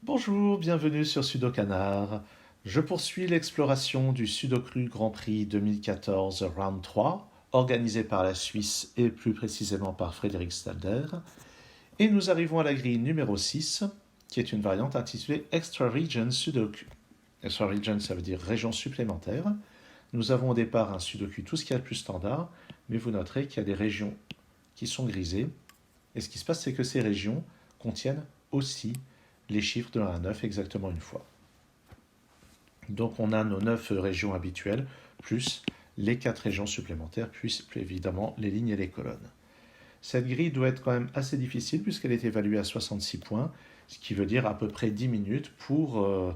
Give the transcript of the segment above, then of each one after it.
Bonjour, bienvenue sur Sudokanar. Je poursuis l'exploration du Sudoku Grand Prix 2014 Round 3, organisé par la Suisse et plus précisément par Frédéric Stalder. Et nous arrivons à la grille numéro 6, qui est une variante intitulée Extra Region Sudoku. Extra Region, ça veut dire région supplémentaire. Nous avons au départ un Sudoku tout ce qu'il y a de plus standard, mais vous noterez qu'il y a des régions qui sont grisées. Et ce qui se passe, c'est que ces régions contiennent aussi les chiffres de 1 à 9 exactement une fois. Donc on a nos 9 régions habituelles, plus les 4 régions supplémentaires, puis évidemment les lignes et les colonnes. Cette grille doit être quand même assez difficile puisqu'elle est évaluée à 66 points, ce qui veut dire à peu près 10 minutes pour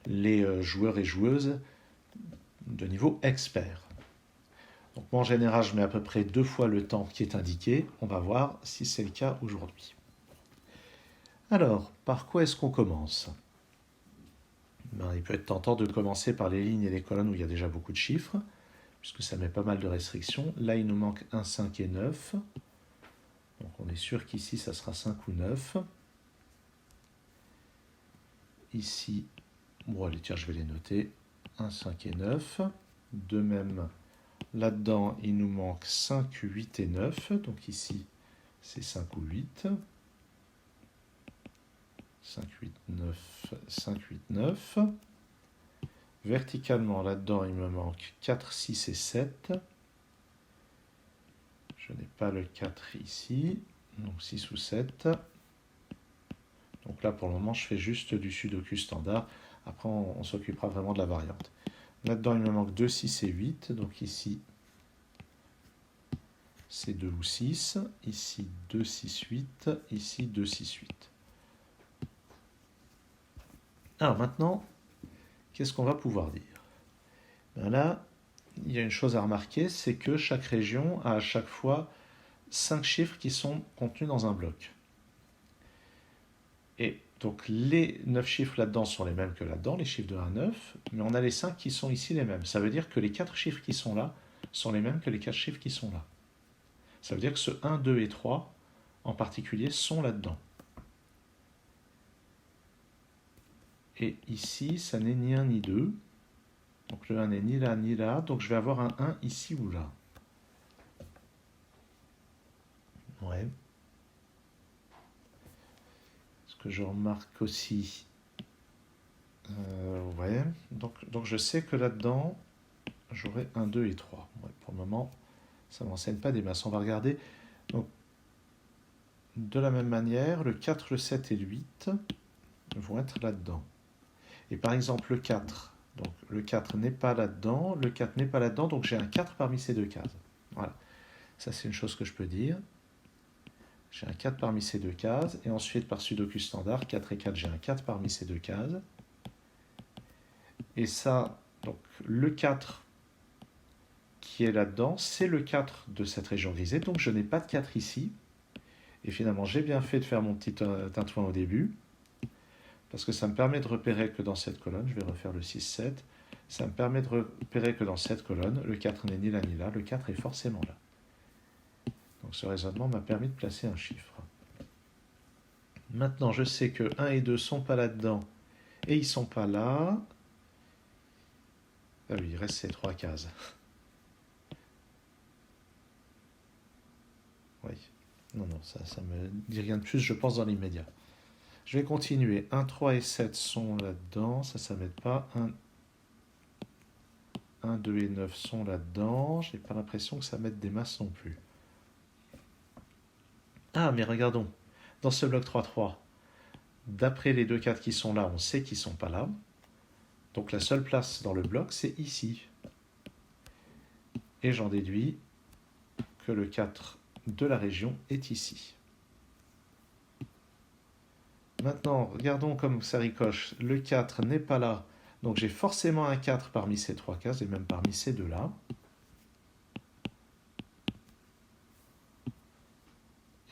les joueurs et joueuses de niveau expert. Donc moi en général je mets à peu près 2 fois le temps qui est indiqué. On va voir si c'est le cas aujourd'hui. Alors, par quoi est-ce qu'on commence ? Il peut être tentant de commencer par les lignes et les colonnes où il y a déjà beaucoup de chiffres, puisque ça met pas mal de restrictions. Là, il nous manque 1, 5 et 9. Donc on est sûr qu'ici, ça sera 5 ou 9. Ici, bon allez, tiens, je vais les noter. 1, 5 et 9. De même, là-dedans, il nous manque 5, 8 et 9. Donc ici, c'est 5 ou 8. 5, 8, 9, 5, 8, 9. Verticalement, là-dedans, il me manque 4, 6 et 7. Je n'ai pas le 4 ici, donc 6 ou 7. Donc là, pour le moment, je fais juste du Sudoku standard. Après, on s'occupera vraiment de la variante. Là-dedans, il me manque 2, 6 et 8. Donc ici, c'est 2 ou 6. Ici, 2, 6, 8. Ici, 2, 6, 8. Alors maintenant, qu'est-ce qu'on va pouvoir dire ? Là, il y a une chose à remarquer, c'est que chaque région a à chaque fois 5 chiffres qui sont contenus dans un bloc. Et donc les 9 chiffres là-dedans sont les mêmes que là-dedans, les chiffres de 1 à 9, mais on a les 5 qui sont ici les mêmes. Ça veut dire que les 4 chiffres qui sont là sont les mêmes que les 4 chiffres qui sont là. Ça veut dire que ce 1, 2 et 3 en particulier sont là-dedans. Et ici, ça n'est ni 1 ni 2. Donc le 1 n'est ni là ni là, donc je vais avoir un 1 ici ou là. Ouais. Ce que je remarque aussi, ouais, donc je sais que là-dedans, j'aurai 1, 2 et 3. Ouais, pour le moment, ça ne m'enseigne pas des masses. On va regarder. Donc, de la même manière, le 4, le 7 et le 8 vont être là-dedans. Et par exemple, le 4. Donc, le 4 n'est pas là-dedans, le 4 n'est pas là-dedans, donc j'ai un 4 parmi ces deux cases. Voilà. Ça, c'est une chose que je peux dire. J'ai un 4 parmi ces deux cases. Et ensuite, par Sudoku standard, 4 et 4, j'ai un 4 parmi ces deux cases. Et ça, donc le 4 qui est là-dedans, c'est le 4 de cette région grisée. Donc je n'ai pas de 4 ici. Et finalement, j'ai bien fait de faire mon petit tintouin au début. Parce que ça me permet de repérer que dans cette colonne, je vais refaire le 6, 7. Ça me permet de repérer que dans cette colonne, le 4 n'est ni là ni là. Le 4 est forcément là. Donc ce raisonnement m'a permis de placer un chiffre. Maintenant, je sais que 1 et 2 ne sont pas là-dedans. Et ils ne sont pas là. Ah oui, il reste ces 3 cases. Oui. Non, ça me dit rien de plus, je pense, dans l'immédiat. Je vais continuer. 1, 3 et 7 sont là-dedans. Ça m'aide pas. 1, 2 et 9 sont là-dedans. Je n'ai pas l'impression que ça m'aide des masses non plus. Ah, mais regardons. Dans ce bloc 3, 3, d'après les deux 4 qui sont là, on sait qu'ils ne sont pas là. Donc la seule place dans le bloc, c'est ici. Et j'en déduis que le 4 de la région est ici. Maintenant, regardons comme ça ricoche. Le 4 n'est pas là. Donc j'ai forcément un 4 parmi ces 3 cases, et même parmi ces deux-là.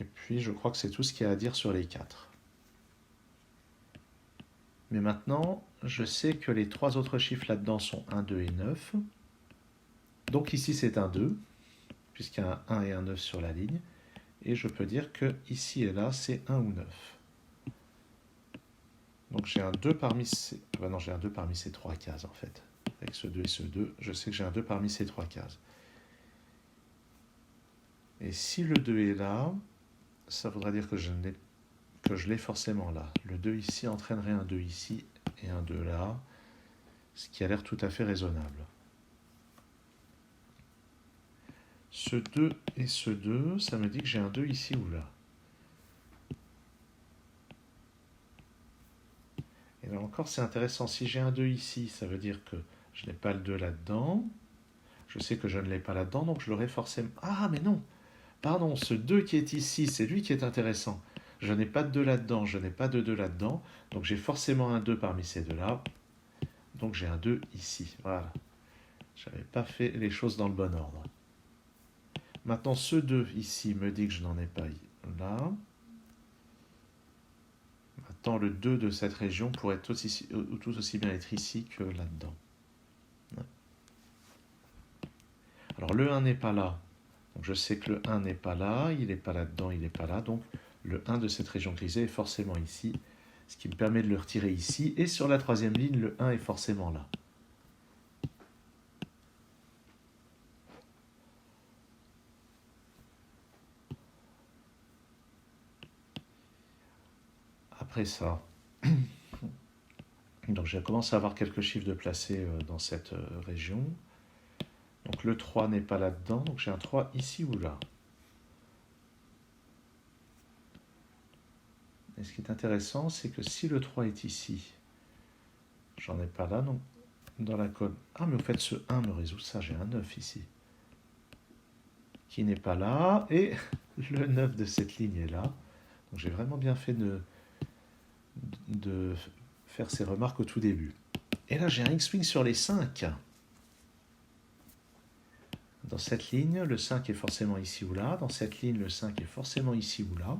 Et puis je crois que c'est tout ce qu'il y a à dire sur les 4. Mais maintenant, je sais que les 3 autres chiffres là-dedans sont 1, 2 et 9. Donc ici c'est un 2, puisqu'il y a un 1 et un 9 sur la ligne. Et je peux dire que ici et là, c'est 1 ou 9. Donc j'ai un 2 parmi ces... Ah bah non, j'ai un 2 parmi ces 3 cases en fait. Avec ce 2 et ce 2, je sais que j'ai un 2 parmi ces 3 cases. Et si le 2 est là, ça voudra dire que je l'ai forcément là. Le 2 ici entraînerait un 2 ici et un 2 là, ce qui a l'air tout à fait raisonnable. Ce 2 et ce 2, ça me dit que j'ai un 2 ici ou là. Et là encore, c'est intéressant. Si j'ai un 2 ici, ça veut dire que je n'ai pas le 2 là-dedans. Je sais que je ne l'ai pas là-dedans, donc je l'aurai forcément... Ah, mais non! Pardon, ce 2 qui est ici, c'est lui qui est intéressant. Je n'ai pas de 2 là-dedans, je n'ai pas de 2 là-dedans, donc j'ai forcément un 2 parmi ces deux-là. Donc j'ai un 2 ici. Voilà. Je n'avais pas fait les choses dans le bon ordre. Maintenant, ce 2 ici me dit que je n'en ai pas là. Maintenant, le 2 de cette région pourrait tout aussi bien être ici que là-dedans. Alors, le 1 n'est pas là. Donc, je sais que le 1 n'est pas là, il n'est pas là-dedans, il n'est pas là. Donc, le 1 de cette région grisée est forcément ici, ce qui me permet de le retirer ici. Et sur la troisième ligne, le 1 est forcément là. Après ça, donc je commence à avoir quelques chiffres de placés dans cette région. Donc le 3 n'est pas là-dedans, donc j'ai un 3 ici ou là. Et ce qui est intéressant, c'est que si le 3 est ici, j'en ai pas là, donc dans la colonne... Ah, mais au fait, ce 1 me résout ça, j'ai un 9 ici, qui n'est pas là, et le 9 de cette ligne est là. Donc j'ai vraiment bien fait de faire ces remarques au tout début. Et là, j'ai un X-Wing sur les 5. Dans cette ligne, le 5 est forcément ici ou là. Dans cette ligne, le 5 est forcément ici ou là.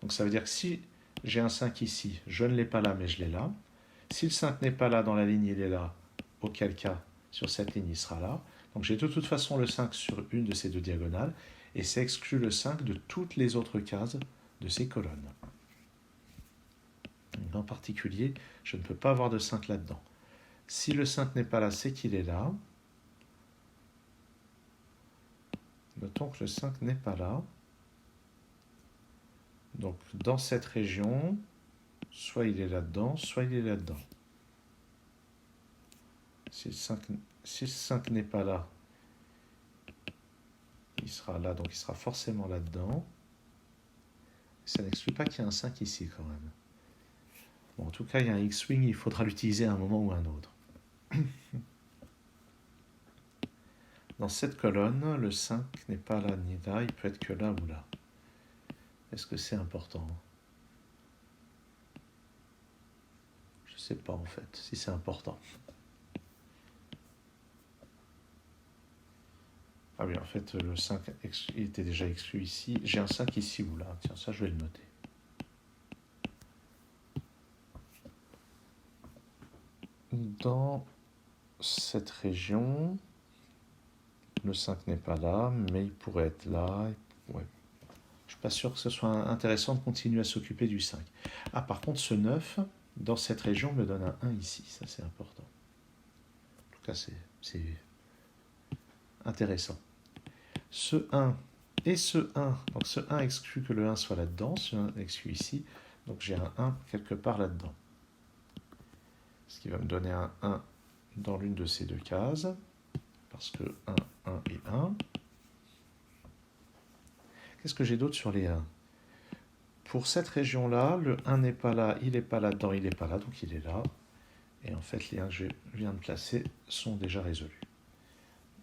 Donc ça veut dire que si j'ai un 5 ici, je ne l'ai pas là, mais je l'ai là. Si le 5 n'est pas là dans la ligne, il est là. Auquel cas, sur cette ligne, il sera là. Donc j'ai de toute façon le 5 sur une de ces deux diagonales. Et ça exclut le 5 de toutes les autres cases de ces colonnes. En particulier, je ne peux pas avoir de 5 là-dedans. Si le 5 n'est pas là, c'est qu'il est là. Notons que le 5 n'est pas là. Donc, dans cette région, soit il est là-dedans, soit il est là-dedans. Si le 5 n'est pas là, il sera là, donc il sera forcément là-dedans. Ça n'exclut pas qu'il y ait un 5 ici, quand même. Bon, en tout cas, il y a un X-Wing, il faudra l'utiliser à un moment ou à un autre. Dans cette colonne, le 5 n'est pas là ni là, il peut être que là ou là. Est-ce que c'est important ? Je ne sais pas en fait, si c'est important. Ah oui, en fait, le 5 il était déjà exclu ici. J'ai un 5 ici ou là. Tiens, ça, je vais le noter. Dans cette région, le 5 n'est pas là, mais il pourrait être là. Ouais. Je ne suis pas sûr que ce soit intéressant de continuer à s'occuper du 5. Ah, par contre, ce 9, dans cette région, me donne un 1 ici. Ça, c'est important. En tout cas, c'est intéressant. Ce 1 et ce 1, donc ce 1 exclut que le 1 soit là-dedans, ce 1 exclut ici, donc j'ai un 1 quelque part là-dedans. Ce qui va me donner un 1 dans l'une de ces deux cases, parce que 1, 1 et 1. Qu'est-ce que j'ai d'autre sur les 1 ? Pour cette région-là, le 1 n'est pas là, il n'est pas là-dedans, il n'est pas là, donc il est là. Et en fait, les 1 que je viens de placer sont déjà résolus.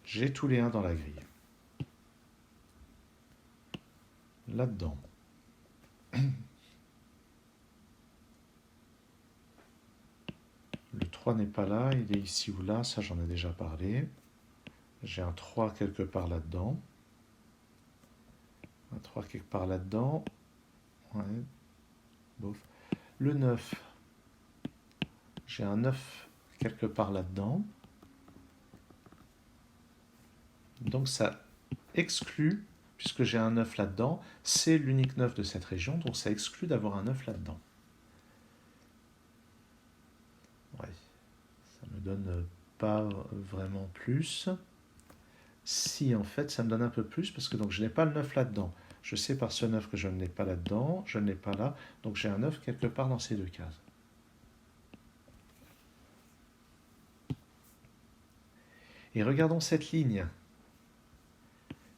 J'ai tous les 1 dans la grille. Là-dedans. Le 3 n'est pas là, il est ici ou là, ça j'en ai déjà parlé. J'ai un 3 quelque part là-dedans. Un 3 quelque part là-dedans. Ouais. Bof. Le 9. J'ai un 9 quelque part là-dedans. Donc ça exclut, puisque j'ai un 9 là-dedans, c'est l'unique 9 de cette région, donc ça exclut d'avoir un 9 là-dedans. donne pas vraiment plus. Si, en fait, ça me donne un peu plus, parce que donc, je n'ai pas le 9 là-dedans. Je sais par ce 9 que je ne l'ai pas là-dedans, je ne l'ai pas là, donc j'ai un 9 quelque part dans ces deux cases. Et regardons cette ligne.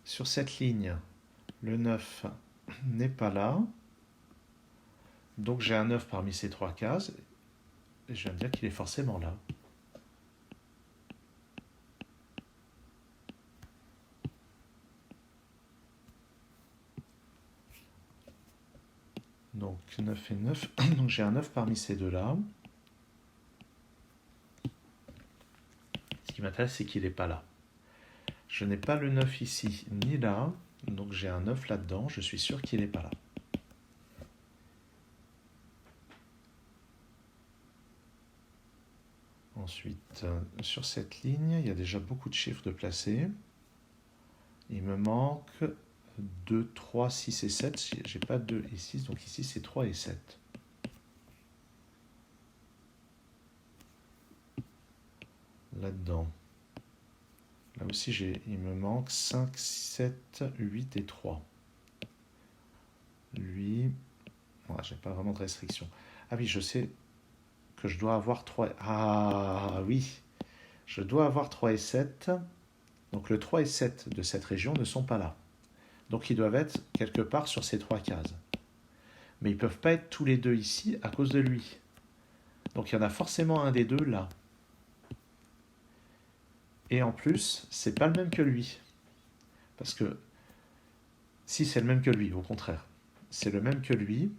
Sur cette ligne, le 9 n'est pas là, donc j'ai un 9 parmi ces trois cases, et je viens de dire qu'il est forcément là. Donc 9 et 9, donc j'ai un 9 parmi ces deux-là. Ce qui m'intéresse, c'est qu'il n'est pas là. Je n'ai pas le 9 ici, ni là, donc j'ai un 9 là-dedans, je suis sûr qu'il n'est pas là. Ensuite, sur cette ligne, il y a déjà beaucoup de chiffres de placés. Il me manque 2, 3, 6 et 7. J'ai pas 2 et 6, donc ici c'est 3 et 7. Là-dedans. Là aussi, il me manque 5, 7, 8 et 3. Lui, j'ai pas vraiment de restriction. Ah oui, je sais que je dois avoir 3. Ah oui, je dois avoir 3 et 7. Donc le 3 et 7 de cette région ne sont pas là. Donc ils doivent être quelque part sur ces trois cases. Mais ils ne peuvent pas être tous les deux ici à cause de lui. Donc il y en a forcément un des deux là. Et en plus, c'est pas le même que lui. Parce que si c'est le même que lui, au contraire, c'est le même que lui,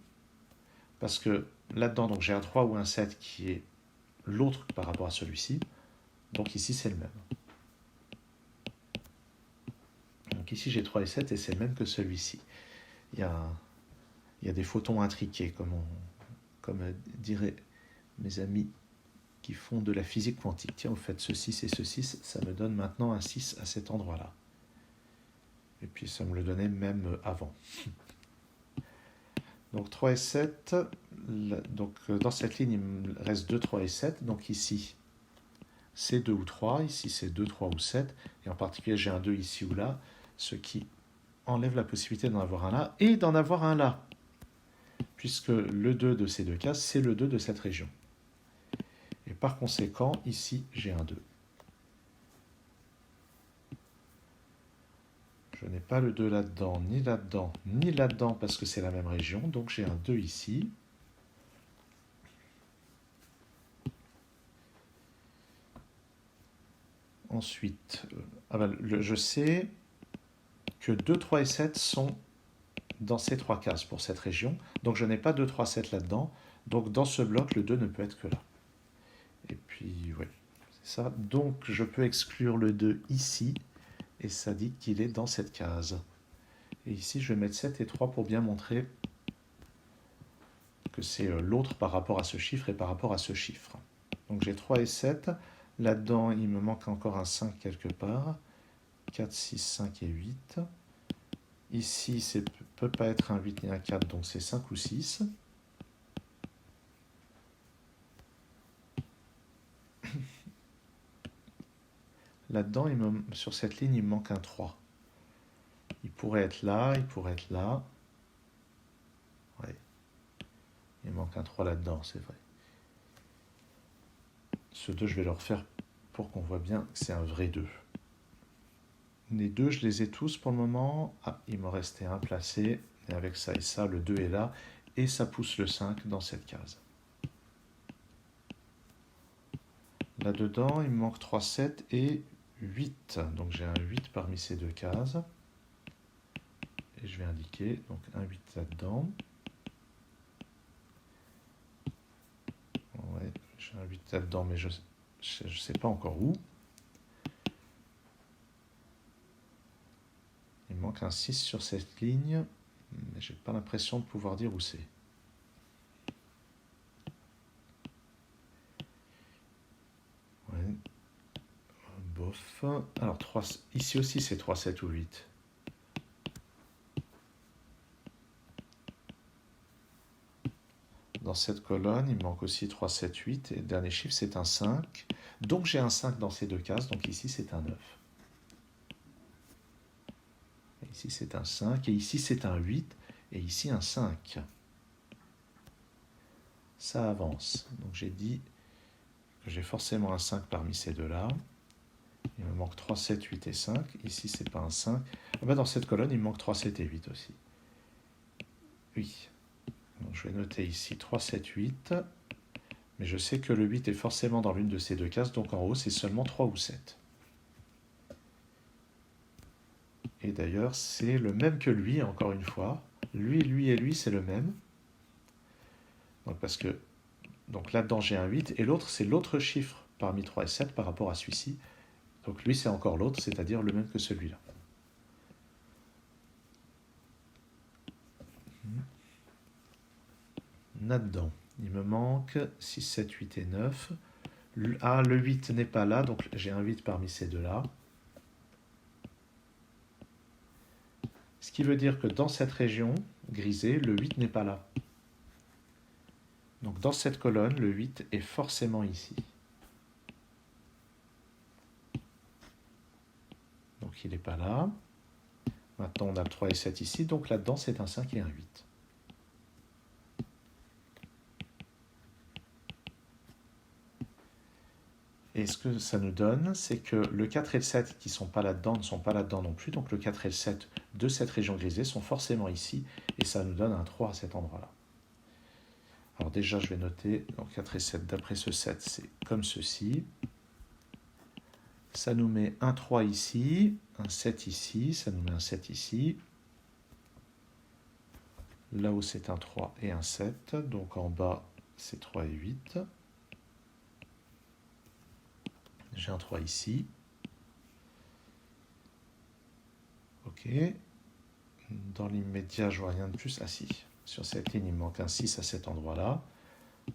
parce que là-dedans, donc j'ai un 3 ou un 7 qui est l'autre par rapport à celui-ci. Donc ici, c'est le même. Donc ici, j'ai 3 et 7 et c'est le même que celui-ci. Il y a des photons intriqués, comme diraient mes amis qui font de la physique quantique. Tiens, au fait, ce 6 et ce 6, ça me donne maintenant un 6 à cet endroit-là. Et puis ça me le donnait même avant. Donc 3 et 7, donc dans cette ligne, il me reste 2, 3 et 7. Donc ici, c'est 2 ou 3, ici c'est 2, 3 ou 7. Et en particulier, j'ai un 2 ici ou là, ce qui enlève la possibilité d'en avoir un là et d'en avoir un là. Puisque le 2 de ces deux cases, c'est le 2 de cette région. Et par conséquent, ici, j'ai un 2. Je n'ai pas le 2 là-dedans, ni là-dedans, ni là-dedans, parce que c'est la même région. Donc j'ai un 2 ici. Ensuite, je sais que 2, 3 et 7 sont dans ces trois cases pour cette région. Donc je n'ai pas 2, 3, 7 là-dedans. Donc dans ce bloc, le 2 ne peut être que là. Et puis, oui, c'est ça. Donc je peux exclure le 2 ici. Et ça dit qu'il est dans cette case. Et ici, je vais mettre 7 et 3 pour bien montrer que c'est l'autre par rapport à ce chiffre et par rapport à ce chiffre. Donc j'ai 3 et 7. Là-dedans, il me manque encore un 5 quelque part. 4, 6, 5 et 8. Ici, ça ne peut pas être un 8 ni un 4, donc c'est 5 ou 6. Là-dedans, sur cette ligne, il me manque un 3. Il pourrait être là, il pourrait être là. Ouais. Il manque un 3 là-dedans, c'est vrai. Ce 2, je vais le refaire pour qu'on voit bien que c'est un vrai 2. Les 2, je les ai tous pour le moment. Ah, il me restait un placé. Et avec ça et ça, le 2 est là. Et ça pousse le 5 dans cette case. Là-dedans, il me manque 3, 7 et 8. Donc j'ai un 8 parmi ces deux cases. Et je vais indiquer donc un 8 là-dedans. Ouais, j'ai un 8 là-dedans, mais je ne sais pas encore où. Il me manque un 6 sur cette ligne, mais je n'ai pas l'impression de pouvoir dire où c'est. Ouais. Bof. Alors, 3, ici aussi, c'est 3, 7 ou 8. Dans cette colonne, il me manque aussi 3, 7, 8, et le dernier chiffre, c'est un 5. Donc j'ai un 5 dans ces deux cases, donc ici, c'est un 9. Et ici, c'est un 5, et ici, c'est un 8, et ici, un 5. Ça avance. Donc j'ai dit que j'ai forcément un 5 parmi ces deux-là. Il me manque 3, 7, 8 et 5. Ici, c'est pas un 5. Ah ben dans cette colonne, il me manque 3, 7 et 8 aussi. Oui. Donc je vais noter ici 3, 7, 8. Mais je sais que le 8 est forcément dans l'une de ces deux cases, donc en haut, c'est seulement 3 ou 7. Et d'ailleurs, c'est le même que lui, encore une fois. Lui et lui, c'est le même. Donc parce que donc là-dedans, j'ai un 8, et l'autre, c'est l'autre chiffre parmi 3 et 7 par rapport à celui-ci. Donc lui, c'est encore l'autre, c'est-à-dire le même que celui-là. Là-dedans, il me manque 6, 7, 8 et 9. Ah, le 8 n'est pas là, donc j'ai un 8 parmi ces deux-là. Ce qui veut dire que dans cette région grisée, le 8 n'est pas là. Donc dans cette colonne, le 8 est forcément ici. Donc il n'est pas là. Maintenant, on a le 3 et 7 ici, donc là-dedans, c'est un 5 et un 8. Et ce que ça nous donne, c'est que le 4 et le 7 qui ne sont pas là-dedans ne sont pas là-dedans non plus. Donc le 4 et le 7 de cette région grisée sont forcément ici. Et ça nous donne un 3 à cet endroit-là. Alors déjà, je vais noter, donc 4 et 7, d'après ce 7, c'est comme ceci. Ça nous met un 3 ici, un 7 ici, ça nous met un 7 ici. Là-haut, c'est un 3 et un 7. Donc en bas, c'est 3 et 8. J'ai un 3 ici. Ok. Dans l'immédiat, je vois rien de plus. Ah si, sur cette ligne, il me manque un 6 à cet endroit-là.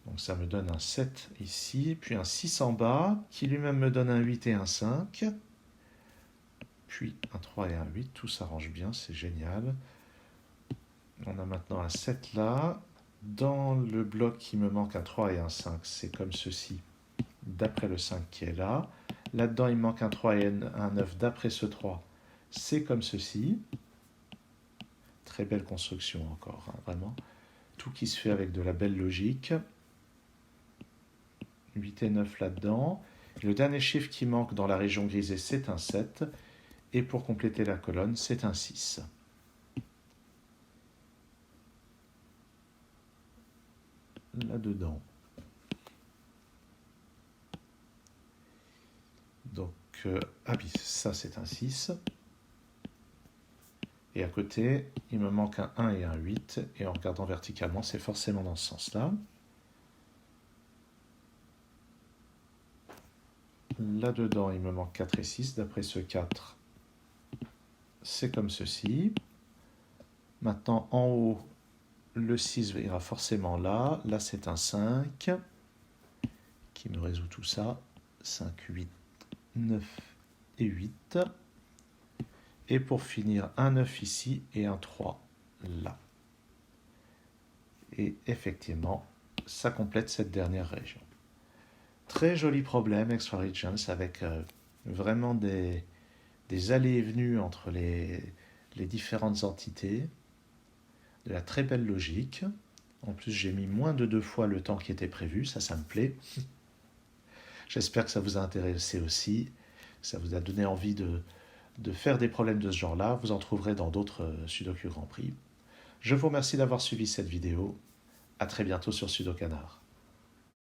Donc ça me donne un 7 ici, puis un 6 en bas, qui lui-même me donne un 8 et un 5. Puis un 3 et un 8, tout s'arrange bien, c'est génial. On a maintenant un 7 là. Dans le bloc, il me manque un 3 et un 5, c'est comme ceci, d'après le 5 qui est là. Là-dedans, il me manque un 3 et un 9, d'après ce 3, c'est comme ceci. Très belle construction encore, hein, vraiment. Tout qui se fait avec de la belle logique. 8 et 9 là-dedans. Le dernier chiffre qui manque dans la région grisée, c'est un 7. Et pour compléter la colonne, c'est un 6. Là-dedans. Donc, ah oui, ça c'est un 6. Et à côté, il me manque un 1 et un 8. Et en regardant verticalement, c'est forcément dans ce sens-là. Là-dedans, il me manque 4 et 6. D'après ce 4, c'est comme ceci. Maintenant, en haut, le 6 ira forcément là. Là, c'est un 5 qui me résout tout ça. 5, 8, 9 et 8. Et pour finir, un 9 ici et un 3 là. Et effectivement, ça complète cette dernière région. Très joli problème, Extra Regions, avec vraiment des allées et venues entre les différentes entités, de la très belle logique. En plus, j'ai mis moins de 2 fois le temps qui était prévu, ça me plaît. J'espère que ça vous a intéressé aussi, ça vous a donné envie de faire des problèmes de ce genre-là. Vous en trouverez dans d'autres Sudoku Grand Prix. Je vous remercie d'avoir suivi cette vidéo. À très bientôt sur Sudokanar.